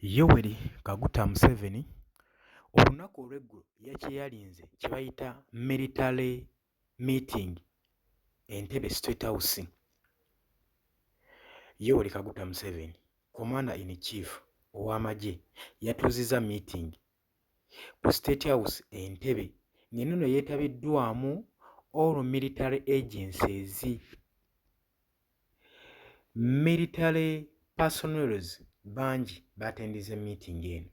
Yoweri Kaguta Museveni olunaku olw'eggulo yakyeyalinze kye bayita military meeting Entebbe State House. Yoweri Kaguta Museveni, Commander in Chief ow'amagye, yatuuzizza meeting ku State House Entebbe ng'eno nno yeetabiddwamu all military agencies, military personnels bangi baatendiza meeting eno.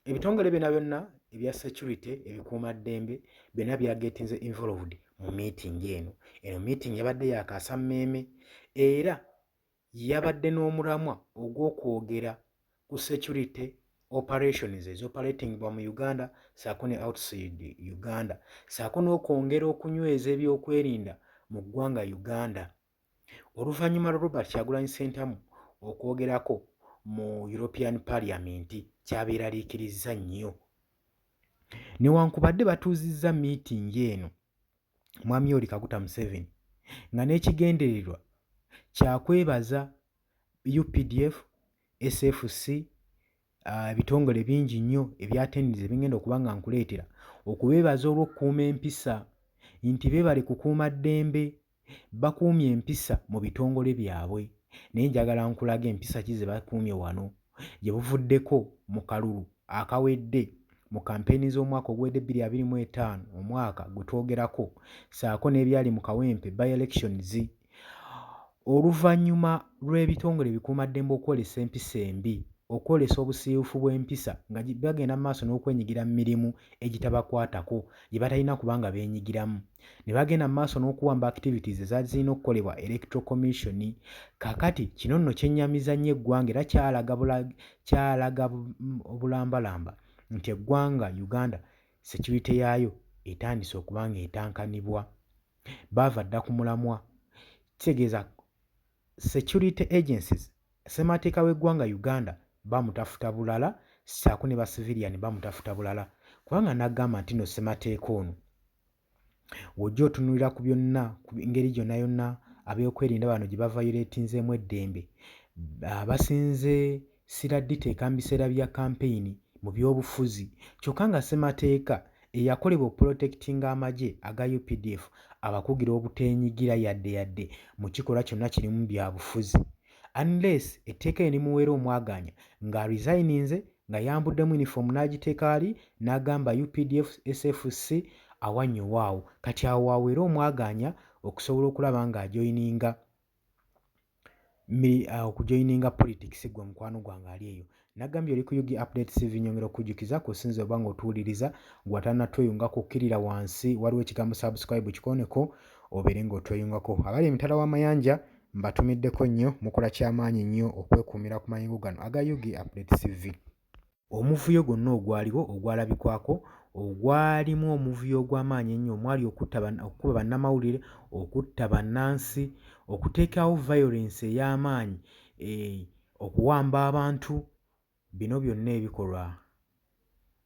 Ebitongole byonna byonna ebya security ebikuumaddembe byonna byagetinze involved mu meeting eno. Eno meeting yabadde yakaasa mmeeme era yabadde n'omulamwa ogw'okwogera ku security operations ezoperatingibwa mu Uganda ssaako ne outside Uganda, ssaako n'okwongera okunyweza ebyokwerinda mu ggwanga Uganda. Oluvannyuma lwa Robert Kyagulanyi Ssentamu okwogerako mu European Parliament kyabeeraliikirizza nnyo. Newankubadde batuuzizza meeting eno Mwami Yoweri Kaguta Museveni nga n'ekigendererwa kyakwebaza UPDF, SFC, ebitongole bingi nnyo ebyatendiza ebigenda okuba nga nkuleetera okubeebaza olw'okukuuma empisa nti beebale kukuuma ddembe, bakuumye empisa mu bitongole byabwe. Naye njagala nkulaga empisa ki ze bakuumye wano gye buvuddeko mu kalulu akawedde mu kampeyini z'omwaka oguwedde 2025 omwaka gwe twogerako, ssaako n'ebyali mu Kawempe by-elections. Oluvannyuma lw'ebitongole ebikuumaddembe okwolesa empisa embi, okwolesa obusiiwuufu bw'empisa nga bagenda mu maaso n'okwenyigira mu mirimu egitabakwatako gye batalina kubanga beenyigiramu, ne bagenda mu maaso n'okuwamba activities ezaali zirina okukolebwa Electoral Commission. Kaakati kino nno kyennyamiza nnyo eggwanga era kyalaga bulambalamba nti eggwanga Uganda security yaayo etandise okuba nga etankanibwa. Baava dda ku mulamwa, kitegeeza security agencies, ssemateeka w'eggwanga Uganda bamutafuta bulala ssaako ne basiviliani bamutafuta bulala, kubanga n'agamba nti nno ssemateeka ono w'ojja otunuulira ku byonna ku ngeri gyonna yonna ab'okwerinda bano gye bavayoleetinzeemu eddembe, basinze siraditeeka mu biseera bya kampeyini mu byobufuzi, kyokka nga ssemateeka eyakolebwa okuprotectinga amagye aga UPDF abakugira obuteenyigira yadde mu kikolwa kyonna kirimu bya bufuzi, unless etteeka erimuweera omwagaanya nga resigninze nga yambuddemu uniform n'agiteeka ali n'agamba UPDF SFC awannyowaawo, kati awo waweera omwagaanya okusobola okulaba nga okujoyininga politics gwe mukwano gwange ali eyo. Nagambye oli ku UG Updates TV, nyongera okujjukiza kusinza oba nga otuwuliriza gw'atannatweyungako okkirira wansi waliwo ekigambo subscribe kikoneko obeere ng'otweyungako. Abali emitala w'amayanja mbatumiddeko nnyo, mukola kyamaanyi nnyo okwekuumira ku mayingo gano aga UG Updates TV. Omuvuyo gwonna ogwaliwo ogwalabikwako ogwalimu omuvuyo ogw'amaanyi ennyo omwali okukuba bannamawulire, okutta bannansi, okuteekawo violence ey'amaanyi, okuwamba abantu. Bino byonna ebikolwa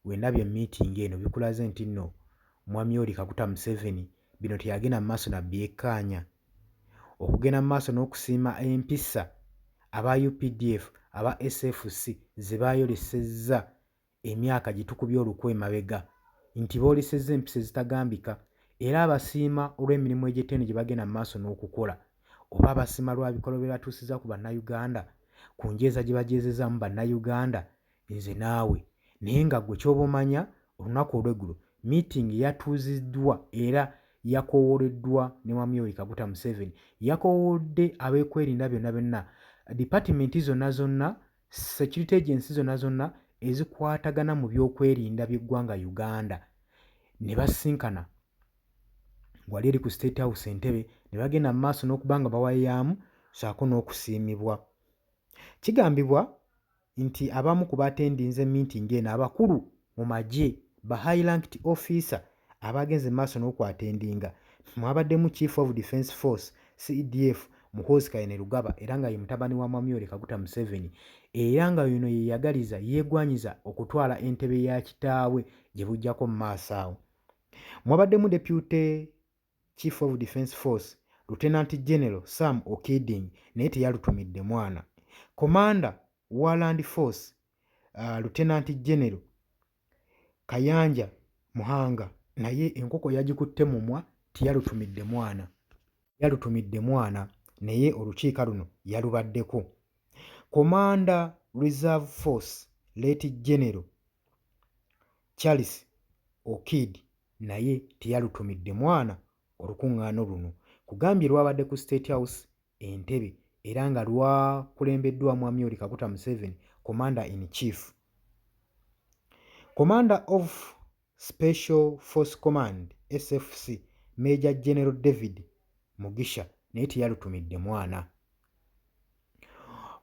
wendabye meeting eno bikulaze nti nno Mwami Yoweri Kaguta Museveni bino teyagenda mu maaso nabyekkaanya, okugenda mu maaso n'okusiima empisa aba UPDF aba SFC ze baayolesezza emyaka gitukubye olukwe emabega nti boolesezza empisa ezitagambika, era abasiima olw'emirimu egy'ettendo gye bagenda mu maaso n'okukola, oba abasiima lwa bikolwa bye batuusizza ku bannayuganda, ku njeeza gye bajeezezaamu bannayuganda, nze naawe. Naye nga ggwe ky'oba omanya olunaku olw'eggulo meeting yatuuziddwa era yakoowoleddwa ne Mwami Yoweri Kaguta Museveni, yakoowodde ab'ekwerinda byonna byonna, department zonna, security agency zonna ezikwatagana mu byokwerinda by'eggwanga Uganda, ne basinkana wali eri ku State House Entebbe ne bagenda mu maaso n'okuba nga bawayaamu ssaako n'okusiimibwa. Kigambibwa nti abamu ku batendinze meeting eno abakulu mu magye, ba high ranked officer abagenze mu maaso n'okwatendinga, mwabaddemu Chief of Defence Force CDF Muhoozi Kainerugaba era nga ye mutabani wa Mwami Yoweri Kaguta Museveni, era nga yuno ye yagaliza yeegwanyiza okutwala entebe ya kitaawe gye bujjako mu maaso awo. Mwabaddemu Deputy Chief of Defence Force Lieutenant General Sam Okiding naye teyalutumidde mwana, Commander wa Land Force Lieutenant General Kayanja Muhanga naye enkoko yagikutte mumwa yalutumidde mwana naye olukiika luno yalubaddeko. Commander Reserve Force Late General Charles Okid naye teyalutumidde mwana olukuŋŋaano luno. Kugambye lwabadde ku State House Entebbe era nga lwakulembeddwamu Amyori Kaguta Museveni, Commander in Chief. Commander of Special Force Command SFC Major General David Mugisha naye teyalutumidde mwana.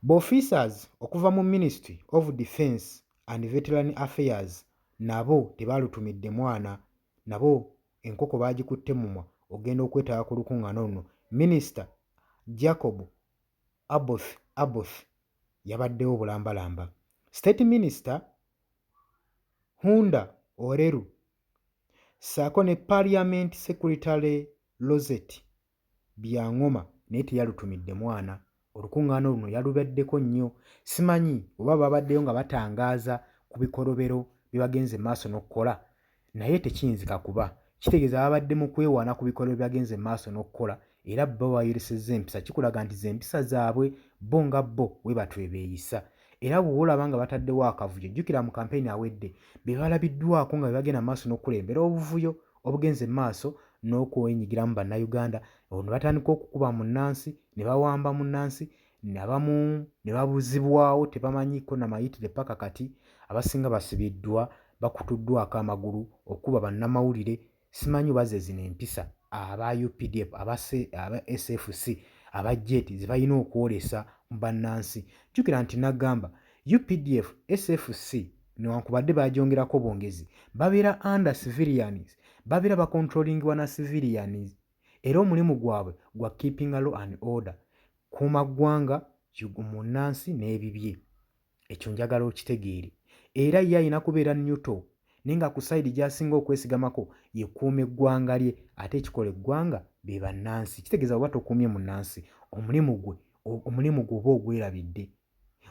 Officers okuva mu Ministry of Defence and Veteran Affairs nabo tebaalutumidde mwana, nabo enkoko baagikutte mumwa ogenda okwetaba ku lukuŋŋaano luno. Minister Jacob Aboth yabaddewo bulambalamba. State Minister Hunda Oreru ssaako ne Parliament Secretary Rosette Byangoma naye teyalutumidde mwana. Olukuŋŋaano luno yalubaddeko nnyo. Simanyi oba babaddeyo nga batangaaza ku bikolobero bye bagenze maaso n'okkola, naye tekiyinzika kuba. Kitegeeza babadde mu kwewaana ku bikolobero bye bagenze maaso n'okkola era bo bayolesezza empisa. Kikulaga nti z'empisa zaabwe bo nga bo bwe batwe beeyisa. Era bw'oba olaba nga bataddewo akavuyo, jjukira mu kampeyini awedde be balabiddwako nga be bagenda maaso n'okukulembera obuvuyo obugenze maaso n'okwenyigiramu bannayuganda. Ne batandika okukuba munnansi, ne bawamba munnansi, n'abamu ne babuzibwawo tebamanyiiko na mayitire paka kati. Abasinga basibiddwa, bakutuddwako amagulu, okuba bannamawulire. Simanyi oba ze zino empisa aba UPDF, aba SFC, aba JET ze balina okwolesa mu bannansi. Jjukira nti nagamba UPDF, SFC newankubadde baagyongerako bwongezi, babeera under civilians, babeera bakontrolingibwa na civilians, era omulimu gwabwe gwa keeping law and order, kuuma ggwanga munnansi n'ebibye. Ekyo njagala okitegeere. Era ye alina kubeera neutral, naye nga ku sayidi gy'asinga okwesigamako ye kuuma eggwanga lye, ate ekikola eggwanga be bannansi. Kitegeeza bw'oba tokuumye munnansi, omulimu gwe oba ogwerabidde.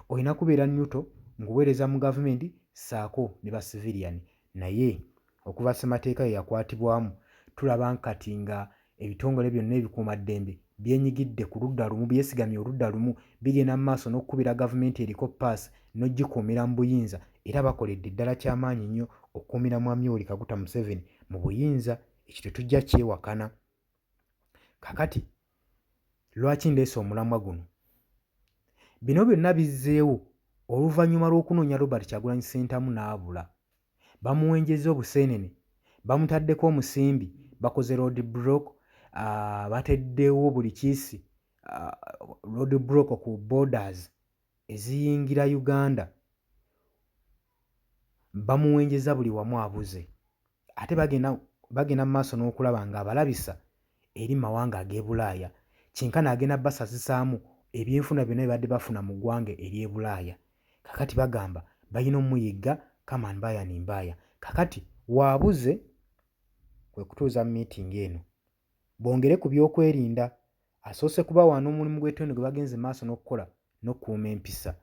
Olina kubeera neutral ng'oweereza mu gavumenti ssaako ne ba civilian. Naye okuva ssemateeka ye yakwatibwamu, tulaba nkati nga ebitongole byonna ebikuumaddembe byenyigidde ku ludda lumu, byesigamye oludda lumu, bigenda mu maaso n'okukubira gavumenti eriko paasi n'ogikuumira mu buyinza, era bakoledde ddala ky'amaanyi nnyo okukuumira Mwami Yoweri Kaguta Museveni mu buyinza. Ekyo tetujja kyewakana. Kakati lwaki ndeese omulamwa guno? Bino byonna bizzeewo oluvannyuma lw'okunoonya Robert Kyagulanyi Ssentamu n'abula. Bamuwenjezza obuseenene, bamutaddeko omusimbi, bakoze road block, bateddewo buli kiisi road block ku borders eziyingira Uganda. Bamuwenjezza buli wamu abuze. Ate bagenda mu maaso n'okulaba ng'abalabisa eri mawanga ag'e Bulaaya, kyenkana agenda basazisaamu ebyenfuna byonna bye badde bafuna mu ggwanga ery'e Bulaaya. Kakati bagamba balina omuyigga kama mbaya ni mbaya. Kakati waabuze kwe kutuuza meeting eno, bongere ku byokwerinda. Asoose kubawaana omulimu gw'ettendo gwe bagenze maaso n'okukola n'okukuuma empisa,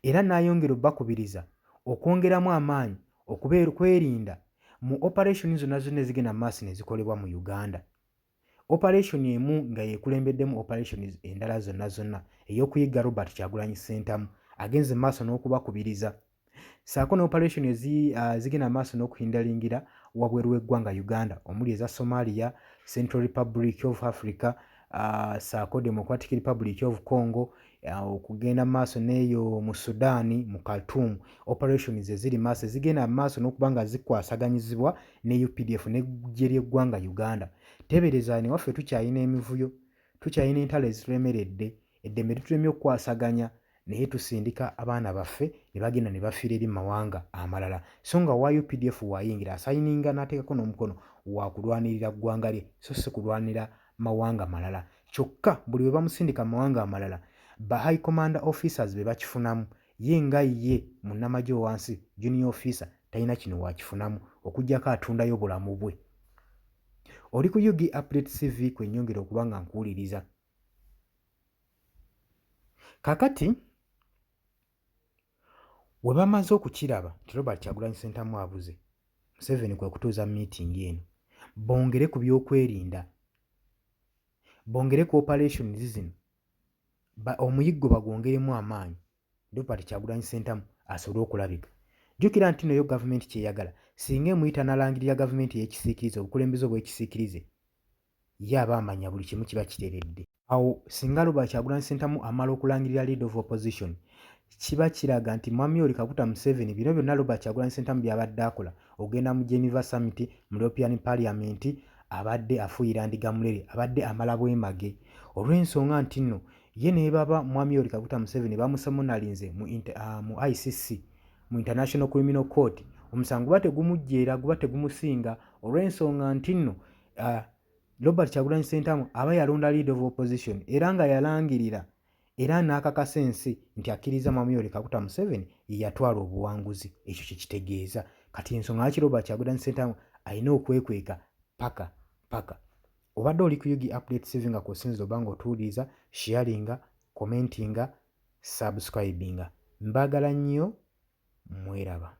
era n'ayongera obbakubiriza okwongeramu amaanyi okubeera kwerinda mu operation zonna ezigenda mu maaso ne zikolebwa mu Uganda. Operation emu nga yeekulembeddemu operation endala zonna ey'okuyigga Robert Kyagulanyi Ssentamu agenze mu maaso n'okubakubiriza, ssaako ne operation zigenda mu maaso n'okuhindalingira wabweru w'eggwanga Uganda omuli eza Somalia, Central Republic of Africa, ssaako Democratic Republic of Congo, okugenda mu maaso n'eyo mu Sudan mu Khartoum. Operation ze ziri maaso zigenda mu maaso n'okuba nga zikwasaganyizibwa ne UPDF n'eggye ly'eggwanga Uganda. Teebereza ne waffe tukyalina emivuyo, tukyalina entalo ezitulemeredde, eddembe litulemye okukwasaganya, naye tusindika abaana baffe ne bagenda ne bafiira eri mawanga amalala. So nga wa UPDF wayingira asayininga n'ateekako n'omukono wa kulwanirira ggwanga lye, so si kulwanira mawanga malala. Kyokka buli we bamusindika mu mawanga amalala, ba high commander officers be bakifunamu. Ye nga ye munnamagye owansi junior officer talina kino wakifunamu okuggyako atundayo bulamu bwe. Oli ku UG Update TV kwe nnyongera okuba nga nkuwuliriza. Kakati Bwe bamaze okukiraba nti Robert Kyagulanyi Ssentamu abuze, Museveni kwe kutuuza miitingi eno bongere ku byokwerinda, bongere ku operations zino, omuyiggo bagwongeremu amaanyi, Robert Kyagulanyi Ssentamu asobole okulabika. Jjukira nti nno yo gavumenti kyeyagala singa emuyita n'alangirira gavumenti ey'ekisiikirize, obukulembeze obw'ekisiikirize, ye aba amanya buli kimu kiba kiteredde. Awo singa Robert Kyagulanyi Ssentamu amala okulangirira leader of opposition, kiba kiraga nti Mwami Yoweri Kaguta Museveni bino byonna Robert Kyagulanyi Ssentamu by'abadde akola, ogenda mu Geneva Summit, mu European Parliament, abadde afuuyira ndiga mulere, abadde amala bwemage. Olw'ensonga nti nno ye ne baba Mwami Yoweri Kaguta Museveni bamusamunalinze mu ICC, mu International Criminal Court, omusango guba tegumujjeera, guba tegumusinga, olw'ensonga nti nno Robert Kyagulanyi Ssentamu aba yalonda leader of opposition era nga yalangirira era n'akakasa ensi nti akkiriza Mwami Yoweri Kaguta Museveni ye yatwala obuwanguzi. Ekyo kye kitegeeza. Kati ensonga lwaki Robert Kyagulanyi Ssentamu alina okwekweka paka. Obadde oli ku Yugi Updates TV nga kw'osinziza oba ng'otuwuliriza, sharinga, commentinga, subscribinga. Mbaagala nnyo, mweraba.